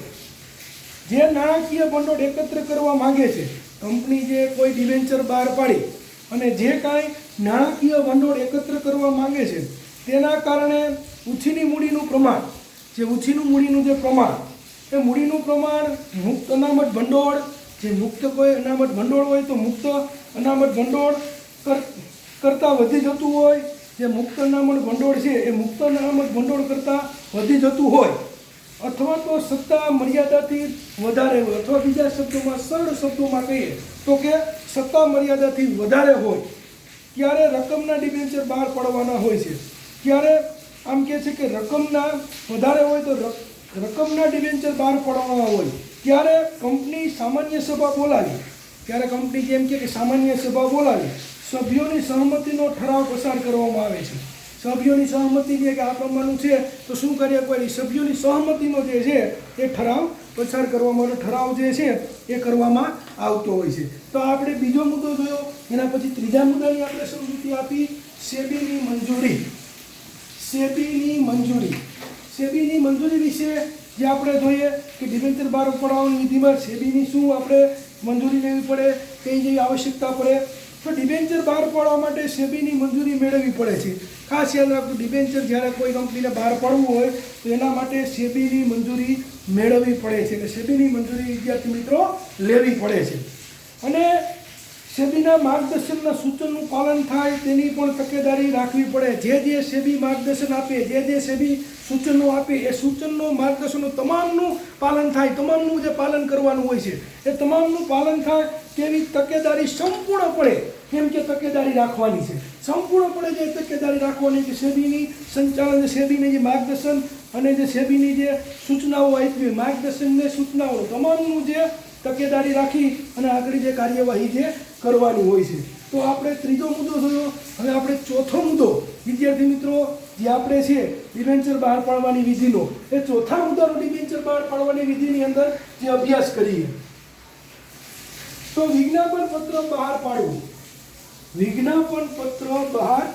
જે નાણાકીય ભંડોળ એકત્ર કરવા માંગે છે. કંપની જે કોઈ ડિબેન્ચર બહાર પાડી અને જે કાંઈ નાણાકીય ભંડોળ એકત્ર કરવા માંગે છે તેના કારણે ઉછીની મૂડીનું પ્રમાણ, જે ઉછીનું મૂડીનું જે પ્રમાણ, એ મૂડીનું પ્રમાણ મુક્ત અનામત ભંડોળ, જે મુક્ત કોઈ અનામત ભંડોળ હોય તો મુક્ત અનામત ભંડોળ કરતાં વધી જતું હોય, જે મુક્ત અનામત ભંડોળ છે એ મુક્ત અનામત ભંડોળ કરતાં વધી જતું હોય, અથવા તો સત્તા મર્યાદાથી વધારે હોય, અથવા બીજા શબ્દોમાં સરળ શબ્દોમાં કહીએ તો કે સત્તા મર્યાદાથી વધારે હોય ત્યારે રકમના ડિબેન્ચર બહાર પાડવાના હોય છે. ત્યારે આમ કહે છે કે રકમના વધારે હોય તો રકમના ડિબેન્ચર બહાર પાડવાના હોય ત્યારે કંપની સામાન્ય સભા બોલાવી, ત્યારે કંપની જેમ કે સામાન્ય સભા બોલાવી સભ્યોની સહમતિનો ઠરાવ પસાર કરવામાં આવે છે. સભ્યોની સહમતિ જે કે આ પ્રમાણનું છે તો શું કરીએ, કોઈ સભ્યોની સહમતિનો જે છે એ ઠરાવ પસાર કરવામાં, ઠરાવ જે છે એ કરવામાં આવતો હોય છે. તો આપણે બીજો મુદ્દો જોયો. એના પછી ત્રીજા મુદ્દાની આપણે સમજૂતી આપી, સેબીની મંજૂરી. સેબીની મંજૂરી. સેબીની મંજૂરી વિશે જે આપણે જોઈએ કે ડિબેન્ચર બહાર પાડવાની વિધિમાં સેબીની શું આપણે મંજૂરી લેવી પડે, કઈ જેવી આવશ્યકતા પડે. તો ડિબેન્ચર બહાર પાડવા માટે સેબીની મંજૂરી મેળવવી પડે છે. ખાસ યાદ રાખવું, ડિબેન્ચર જ્યારે કોઈ કંપનીને બહાર પાડવું હોય તો એના માટે સેબીની મંજૂરી મેળવવી પડે છે. એટલે સેબીની મંજૂરી વિદ્યાર્થી મિત્રો લેવી પડે છે. અને સેબીના માર્ગદર્શનના સૂચનનું પાલન થાય તેની પણ તકેદારી રાખવી પડે. જે સેબી માર્ગદર્શન આપે, જે સેબી સૂચનો આપે એ સૂચનનું માર્ગદર્શનનું તમામનું પાલન થાય, તમામનું જે પાલન કરવાનું હોય છે એ તમામનું પાલન થાય તેવી તકેદારી સંપૂર્ણપણે, કેમ કે તકેદારી રાખવાની છે, સંપૂર્ણપણે જે તકેદારી રાખવાની કે સેબીની સંચાલન, સેબીની જે માર્ગદર્શન અને જે સેબીની જે સૂચનાઓ આપી, માર્ગદર્શનને સૂચનાઓ તમામનું જે તકેદારી રાખી અને આગળ જે કાર્યવાહી જે કરવાની હોય છે. તો આપણે ત્રીજો મુદ્દો જોયો. હવે આપણે ચોથો મુદ્દો વિદ્યાર્થી મિત્રો જે આપણે છે ડિબેન્ચર બહાર પાડવાની વિધિનો, એ ચોથા મુદ્દાનો ડિબેન્ચર બહાર પાડવાની વિધિની અંદર જે અભ્યાસ કરીએ તો વિજ્ઞાપન પત્ર બહાર પાડવું. વિજ્ઞાપન પત્ર બહાર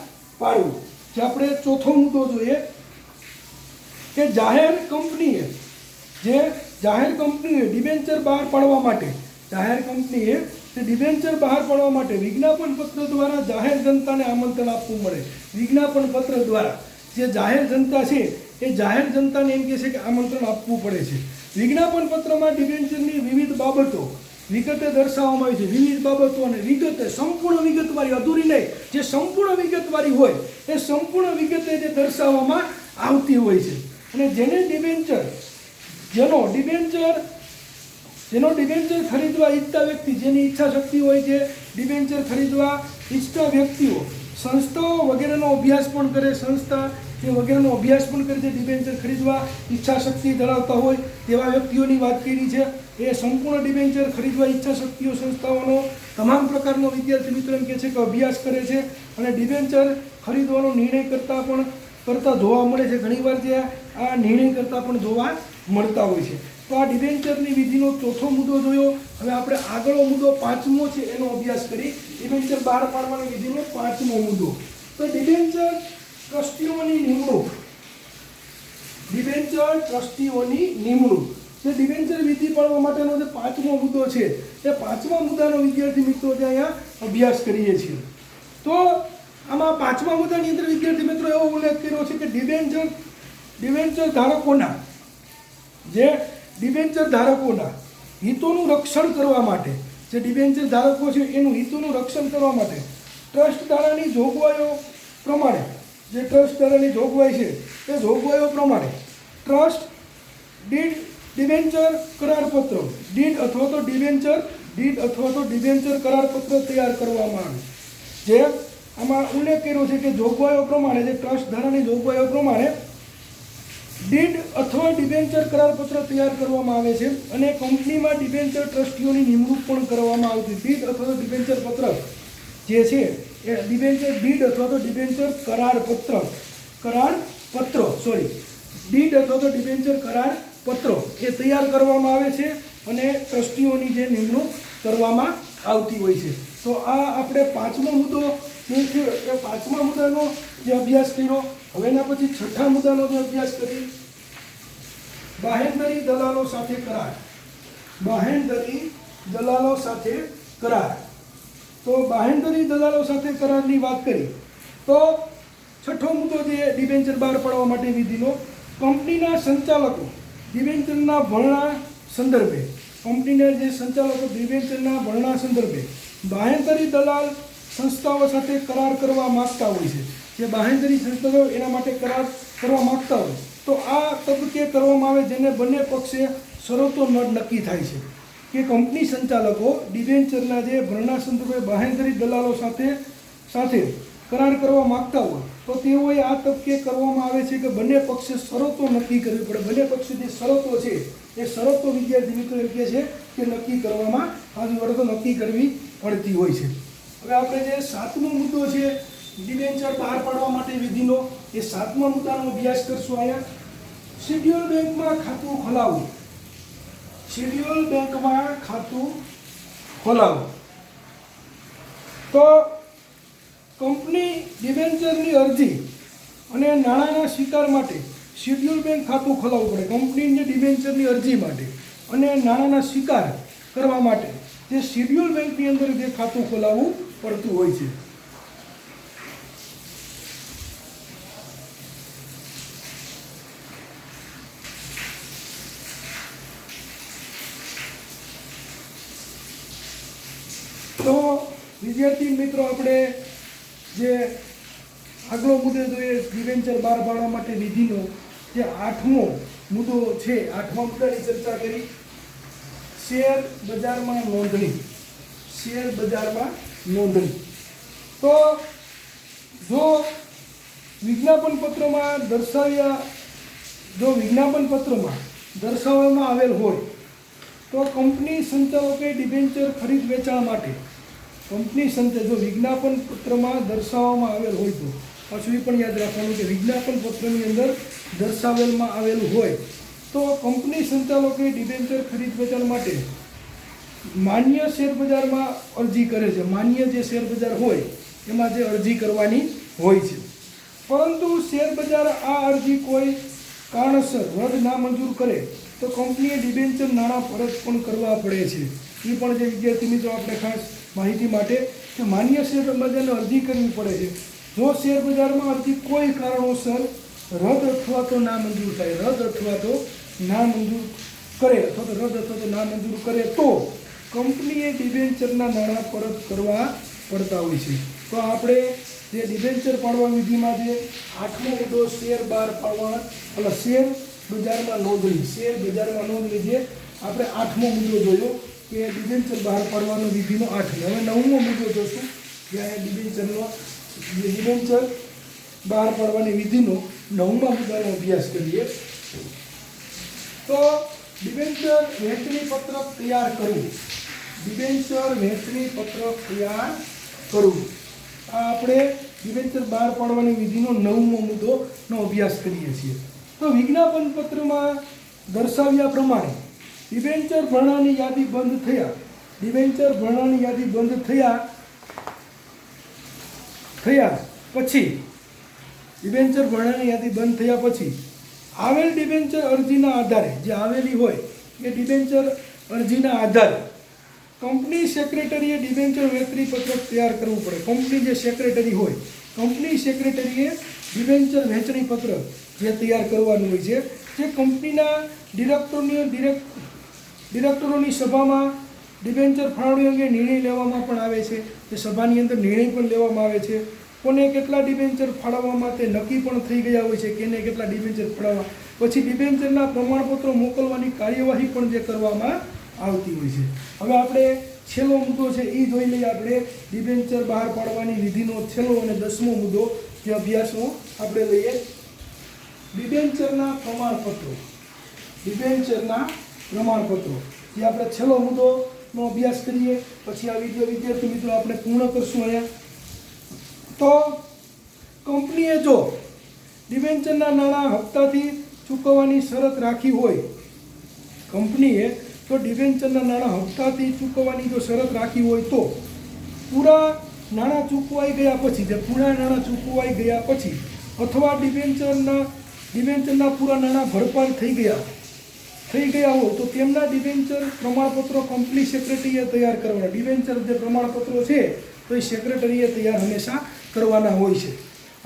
પાડવું જે આપણે ચોથો મુદ્દો જોઈએ કે જાહેર કંપનીએ ડિબેન્ચર બહાર પાડવા માટે, જાહેર કંપનીએ ડિબેન્ચર બહાર પાડવા માટે વિજ્ઞાપન પત્ર દ્વારા જાહેર જનતાને આમંત્રણ આપવું મળે. વિજ્ઞાપન પત્ર દ્વારા જે જાહેર જનતા છે એ જાહેર જનતાને એમ કહે છે કે આમંત્રણ આપવું પડે છે. વિજ્ઞાપન પત્રમાં ડિબેન્ચરની વિવિધ બાબતો વિગતે દર્શાવવામાં આવી છે. વિવિધ બાબતો અને વિગતે સંપૂર્ણ વિગતવાળી, અધૂરી નહીં, જે સંપૂર્ણ વિગતવાળી હોય એ સંપૂર્ણ વિગતે જે દર્શાવવામાં આવતી હોય છે. અને જેનો ડિબેન્ચર ખરીદવા ઈચ્છતા વ્યક્તિ, જેની ઈચ્છા શક્તિ હોય છે ડિબેન્ચર ખરીદવા ઈચ્છતા વ્યક્તિઓ સંસ્થાઓ વગેરેનો અભ્યાસ પણ કરે, સંસ્થા એ વગેરેનો અભ્યાસ પણ કરે છે. ડિબેન્ચર ખરીદવા ઈચ્છા શક્તિ ધરાવતા હોય તેવા વ્યક્તિઓની વાત કરી છે. એ સંપૂર્ણ ડિબેન્ચર ખરીદવા ઈચ્છા શક્તિઓ સંસ્થાઓનો તમામ પ્રકારનો વિદ્યાર્થી મિત્રો એમ કહે છે કે અભ્યાસ કરે છે અને ડિબેન્ચર ખરીદવાનો નિર્ણય કરતા જોવા મળે છે. ઘણીવાર જે આ નિર્ણય કરતા પણ જોવા મળતા હોય છે. તો આ ડિબેન્ચરની વિધિનો ચોથો મુદ્દો જોયો. હવે આપણે આગળનો મુદ્દો પાંચમો છે એનો અભ્યાસ કરી. ડિબેન્ચર બહાર પાડવાની વિધિનો પાંચમો મુદ્દો. તો ડિબેન્ચર ટ્રસ્ટીઓની નિમણૂક. ડિબેન્ચર ટ્રસ્ટીઓની નિમણૂક જે ડિબેન્ચર વિધિ પાડવા માટેનો જે પાંચમો મુદ્દો છે એ પાંચમા મુદ્દાનો વિદ્યાર્થી મિત્રો જે અહીંયા અભ્યાસ કરીએ છીએ. તો આમાં પાંચમા મુદ્દાની અંદર વિદ્યાર્થી મિત્રો એવો ઉલ્લેખ કર્યો છે કે ડિબેન્ચર ધારકોના હિતોનું રક્ષણ કરવા માટે, જે ડિબેન્ચર ધારકો છે એનું હિતોનું રક્ષણ કરવા માટે ટ્રસ્ટ ધારાની જોગવાઈઓ પ્રમાણે, જે ટ્રસ્ટ ધારાની જોગવાઈ છે એ જોગવાઈઓ પ્રમાણે ટ્રસ્ટ ડિબેન્ચર કરારપત્ર, ડીડ અથવા તો ડિબેન્ચર કરારપત્ર તૈયાર કરવામાં આવે. જે આમાં ઉલ્લેખ કર્યો છે કે જોગવાઈઓ પ્રમાણે, જે ટ્રસ્ટ ધારાની જોગવાઈઓ પ્રમાણે ડીડ અથવા ડિબેન્ચર કરારપત્ર તૈયાર કરવામાં આવે છે અને કંપનીમાં ડિબેન્ચર ટ્રસ્ટીઓની નિમણૂક પણ કરવામાં આવતી. ડીડ અથવા તો ડિબેન્ચર પત્ર જે છે એ ડિબેન્ચર ડીડ અથવા તો ડિબેન્ચર ડીડ અથવા તો ડિબેન્ચર કરાર પત્રો એ તૈયાર કરવામાં આવે છે અને ટ્રસ્ટીઓની જે નિમણૂક કરવામાં આવતી હોય છે. તો આ આપણે પાંચમો મુદ્દો જે છે એ પાંચમા મુદ્દાનો જે અભ્યાસ કર્યો. હવે એના પછી છઠ્ઠા મુદ્દાનો જે અભ્યાસ કરી, બાહેંધરી દલાલો સાથે કરાર. બાહેંધરી દલાલો સાથે કરાર. તો બાહેંધરી દલાલો સાથે કરારની વાત કરી તો છઠ્ઠો મુદ્દો જે ડિબેન્ચર બહાર પાડવા માટે વિધિનો, કંપનીના સંચાલકો ડિબેન્ચરના ભરણા સંદર્ભે બાહેંધરી દલાલ સંસ્થાઓ સાથે કરાર કરવા માંગતા હોય છે. જે બાહેંધરી સંસ્થાઓ એના માટે કરાર કરવા માંગતા હોય તો આ તબક્કે કરવામાં આવે જેને બંને પક્ષે શરતો નક્કી થાય છે કે કંપની સંચાલકો ડિબેન્ચરના જે ભરણા સંદર્ભે બાહેંધરી દલાલો સાથે કરાર કરવા માંગતા હોય તો તેઓએ આ તબક્કે કરવામાં આવે છે કે બંને પક્ષે શરતો નક્કી કરવી પડે. બંને પક્ષે જે શરતો છે એ શરતો વિદ્યાર્થી મિત્રો એમ કહે છે કે નક્કી કરવામાં આવી વડે તો નક્કી કરવી પડતી હોય છે. હવે આપણે જે સાતમો મુદ્દો છે ડિબેન્ચર બહાર પાડવા માટે વિધિનો, એ સાતમા મુદ્દાનો અભ્યાસ કરશું. અહીંયા શેડ્યુલ બેંકમાં ખાતું ખોલાવવું. શેડ્યુલ બેંકમાં ખાતું ખોલાવવું. તો કંપની ડિબેન્ચરની અરજી અને નાણાંના સ્વીકાર માટે શેડ્યુલ બેંક ખાતું ખોલાવવું પડે. કંપનીની ડિબેન્ચરની અરજી માટે અને નાણાંના સ્વીકાર કરવા માટે જે શેડ્યુલ બેંકની અંદર જે ખાતું ખોલાવવું પડતું હોય છે. તો વિદ્યાર્થી મિત્રો આપણે જે આગલો મુદ્દો જોઈએ ડિબેન્ચર બહાર પાડવા માટે વિધિનો જે આઠમો મુદ્દો છે, આઠમા મુદ્દાની ચર્ચા કરી. શેર બજારમાં નોંધણી. શેર બજારમાં નોંધણી. તો જો વિજ્ઞાપન પત્રમાં દર્શાવવામાં આવેલ હોય તો કંપની સંચાલકોએ ડિબેન્ચર ખરીદ વેચાણ માટે જો વિજ્ઞાપન પત્રમાં દર્શાવવામાં આવેલ હોય તો પાછું એ પણ યાદ રાખવાનું કે વિજ્ઞાપન પત્રની અંદર દર્શાવેલમાં આવેલું હોય તો કંપની સંચાલકોએ ડિબેન્ચર ખરીદ વેચાણ માટે માન્ય શેર બજારમાં અરજી કરે છે. માન્ય જે શેર બજાર હોય એમાં જે અરજી કરવાની હોય છે. પરંતુ શેર બજાર આ અરજી કોઈ કારણસર રદ નામંજૂર કરે તો કંપનીએ ડિબેન્ચર નાણાં પરત પણ કરવા પડે છે. એ પણ જે વિદ્યાર્થી મિત્રો આપણે ખાસ માહિતી માટે કે માન્ય શેર બજારને અરજી કરવી પડે છે. જો શેર બજારમાં અરજી કોઈ કારણોસર રદ અથવા તો નામંજૂર થાય, રદ અથવા તો નામંજૂર કરે તો કંપનીએ ડિબેન્ચરના નાણાં પરત કરવા પડતા હોય છે. તો આપણે જે ડિબેન્ચર પાડવા વિધિમાં જે આઠમો મુદ્દો શેર બહાર પાડવા શેર બજારમાં નોંધણી જે આપણે આઠમો મુદ્દો જોયો કે ડિબેન્ચર બહાર પાડવાનો વિધિનો આઠમો. હવે નવમો મુદ્દો જોશું જ્યાં ડિબેન્ચર બહાર પાડવાની વિધિનો નવમા મુદ્દાનો અભ્યાસ કરીએ. તો ડિબેન્ચર વહેંચણી પત્રક તૈયાર કરવું. આ આપણે ડિબેન્ચર બહાર પાડવાની વિધિનો નવમો મુદ્દોનો અભ્યાસ કરીએ છીએ. તો વિજ્ઞાપન પત્રમાં દર્શાવ્યા પ્રમાણે ડિબેન્ચર ભરણાની યાદી બંધ થયા પછી આવેલ ડિબેન્ચર અરજીના આધારે જે આવેલી હોય એ ડિબેન્ચર અરજીના આધારે કંપની સેક્રેટરીએ ડિબેન્ચર વહેંચણી પત્રક તૈયાર કરવું પડે. કંપની જે સેક્રેટરી હોય કંપની સેક્રેટરીએ ડિબેન્ચર વહેંચણી પત્રક જે તૈયાર કરવાનું હોય છે જે કંપનીના ડિરેક્ટરોની સભામાં ડિબેન્ચર ફાળવણી અંગે નિર્ણય લેવામાં પણ આવે છે. તે સભાની અંદર નિર્ણય પણ લેવામાં આવે છે. કોને કેટલા ડિબેન્ચર ફાળવવામાં તે નક્કી પણ થઈ ગયા હોય છે કેને કેટલા ડિબેન્ચર ફાળવવા. પછી ડિબેન્ચરના પ્રમાણપત્રો મોકલવાની કાર્યવાહી પણ જે કરવામાં આવતી હોય છે. હવે આપણે છેલ્લો મુદ્દો છે એ જોઈ લઈએ. આપણે ડિબેન્ચર બહાર પાડવાની વિધિનો છેલ્લો અને 10મો મુદ્દો જે અભ્યાસનો આપણે લઈએ. ડિબેન્ચરના પ્રમાણપત્રો જે આપણે છેલ્લો મુદ્દોનો અભ્યાસ કરીએ પછી આ વિડીયો વિદ્યાર્થી મિત્રો આપણે પૂર્ણ કરશું અહીંયા. તો કંપનીએ જો ડિબેન્ચરના નાણાં હપ્તાથી ચૂકવવાની શરત રાખી હોય, કંપનીએ તો ડિબેન્ચરના નાણાં હપ્તાથી ચૂકવવાની જો શરત રાખી હોય તો પૂરા નાણાં ચૂકવાઈ ગયા પછી અથવા ડિબેન્ચરના પૂરા નાણાં ભરપાઈ થઈ ગયા હોય તો તેમના ડિબેન્ચર પ્રમાણપત્રો કંપની સેક્રેટરીએ તૈયાર કરવાના. ડિબેન્ચર જે પ્રમાણપત્રો છે તો એ સેક્રેટરીએ તૈયાર હંમેશા કરવાના હોય છે.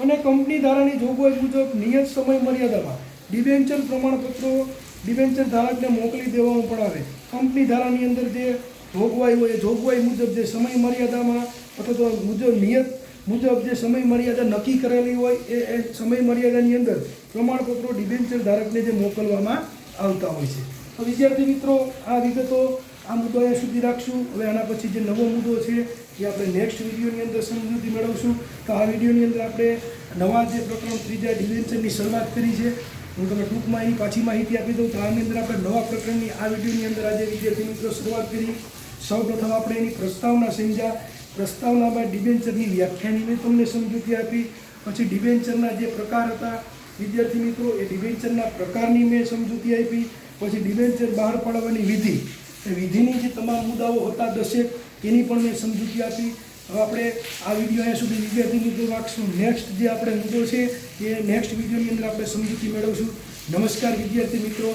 અને કંપની ધારાની જોગવાઈ મુજબ નિયત સમય મર્યાદામાં ડિબેન્ચર પ્રમાણપત્રો ડિબેન્ચર ધારકને મોકલી દેવામાં પણ આવે. કંપની ધારાની અંદર જે જોગવાઈ હોય એ જોગવાઈ મુજબ જે સમય મર્યાદામાં અથવા તો નિયત મુજબ જે સમય મર્યાદા નક્કી કરેલી હોય એ સમય મર્યાદાની અંદર પ્રમાણપત્રો ડિબેન્ચર ધારકને જે મોકલવામાં આવતા હોય છે. તો વિદ્યાર્થી મિત્રો આ વિગતો આ મુદ્દો અહીંયા સુધી રાખશું. હવે આના પછી જે નવો મુદ્દો છે એ આપણે નેક્સ્ટ વિડીયોની અંદર સમજૂતી મેળવશું. તો આ વિડીયોની અંદર આપણે નવા જે પ્રકરણ ત્રીજા ડિબેન્ચરની શરૂઆત કરી છે. હું તમને ટૂંકમાં એની પાછી માહિતી આપી દઉં. તો આની અંદર આપણે નવા પ્રકરણની આ વિડીયોની અંદર આજે વિદ્યાર્થી મિત્રો શરૂઆત કરી. સૌપ્રથમ આપણે એની પ્રસ્તાવના સમજ્યા. પ્રસ્તાવનામાં ડિબેન્ચરની વ્યાખ્યાની મેં તમને સમજૂતી આપી. પછી ડિબેન્ચરના જે પ્રકાર હતા વિદ્યાર્થી મિત્રો એ ડિબેન્ચરના પ્રકારની મેં સમજૂતી આપી. પછી ડિબેન્ચર બહાર પાડવાની વિધિ, એ વિધિની જે તમામ મુદ્દાઓ હતા 10 એની પણ મેં સમજૂતી આપી. હવે આપણે આ વિડીયો અહીંયા સુધી વિદ્યાર્થી મિત્રો રાખશું. નેક્સ્ટ જે આપણે મુદ્દો છે એ નેક્સ્ટ વિડીયોની અંદર આપણે સમજૂતી મેળવશું. નમસ્કાર વિદ્યાર્થી મિત્રો.